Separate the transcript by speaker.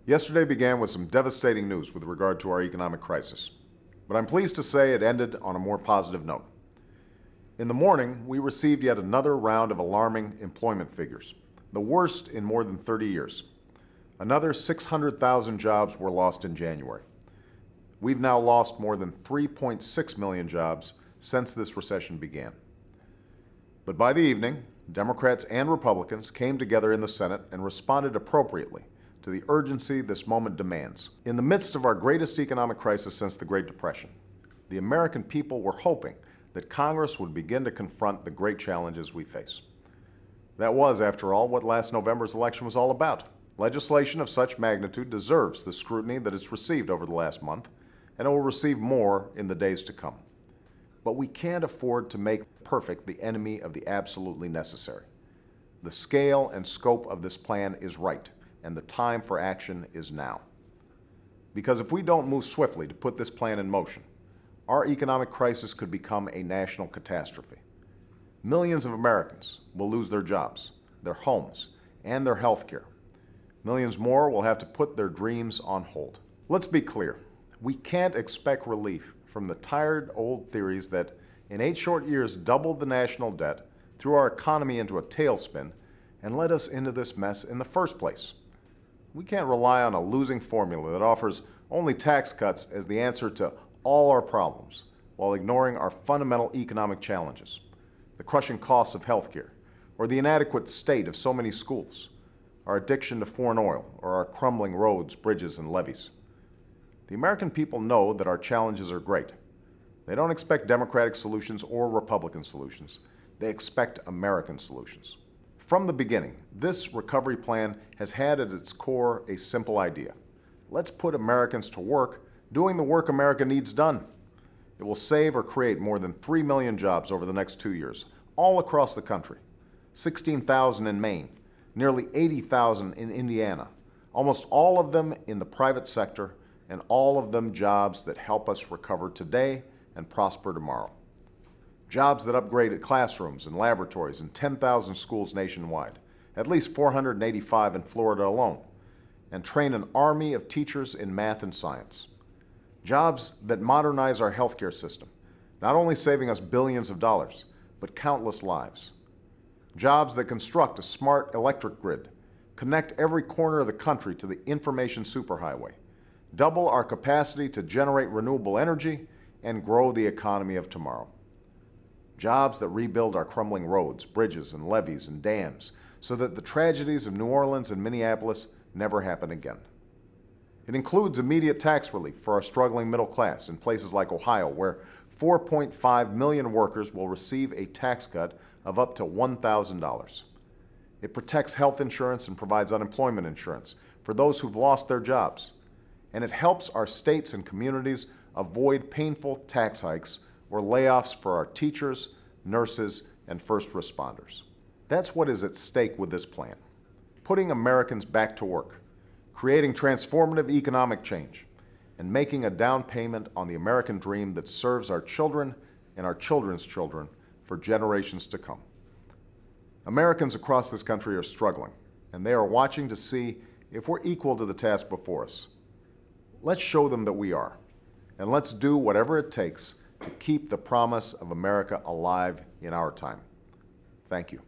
Speaker 1: Yesterday began with some devastating news with regard to our economic crisis, but I'm pleased to say it ended on a more positive note. In the morning, we received yet another round of alarming employment figures, the worst in more than 30 years. Another 600,000 jobs were lost in January. We've now lost more than 3.6 million jobs since this recession began. But by the evening, Democrats and Republicans came together in the Senate and responded appropriately to the urgency this moment demands. In the midst of our greatest economic crisis since the Great Depression, the American people were hoping that Congress would begin to confront the great challenges we face. That was, after all, what last November's election was all about. Legislation of such magnitude deserves the scrutiny that it's received over the last month, and it will receive more in the days to come. But we can't afford to make perfect the enemy of the absolutely necessary. The scale and scope of this plan is right, and the time for action is now. Because if we don't move swiftly to put this plan in motion, our economic crisis could become a national catastrophe. Millions of Americans will lose their jobs, their homes, and their health care. Millions more will have to put their dreams on hold. Let's be clear. We can't expect relief from the tired old theories that in 8 short years doubled the national debt, threw our economy into a tailspin, and led us into this mess in the first place. We can't rely on a losing formula that offers only tax cuts as the answer to all our problems while ignoring our fundamental economic challenges, the crushing costs of healthcare, or the inadequate state of so many schools, our addiction to foreign oil, or our crumbling roads, bridges, and levees. The American people know that our challenges are great. They don't expect Democratic solutions or Republican solutions. They expect American solutions. From the beginning, this recovery plan has had at its core a simple idea. Let's put Americans to work doing the work America needs done. It will save or create more than 3 million jobs over the next 2 years, all across the country. 16,000 in Maine, nearly 80,000 in Indiana, almost all of them in the private sector, and all of them jobs that help us recover today and prosper tomorrow. Jobs that upgrade classrooms and laboratories in 10,000 schools nationwide, at least 485 in Florida alone, and train an army of teachers in math and science. Jobs that modernize our healthcare system, not only saving us billions of dollars, but countless lives. Jobs that construct a smart electric grid, connect every corner of the country to the information superhighway, double our capacity to generate renewable energy, and grow the economy of tomorrow. Jobs that rebuild our crumbling roads, bridges, and levees and dams so that the tragedies of New Orleans and Minneapolis never happen again. It includes immediate tax relief for our struggling middle class in places like Ohio, where 4.5 million workers will receive a tax cut of up to $1,000. It protects health insurance and provides unemployment insurance for those who've lost their jobs. And it helps our states and communities avoid painful tax hikes or layoffs for our teachers, nurses, and first responders. That's what is at stake with this plan. Putting Americans back to work, creating transformative economic change, and making a down payment on the American dream that serves our children and our children's children for generations to come. Americans across this country are struggling, and they are watching to see if we're equal to the task before us. Let's show them that we are, and let's do whatever it takes to keep the promise of America alive in our time. Thank you.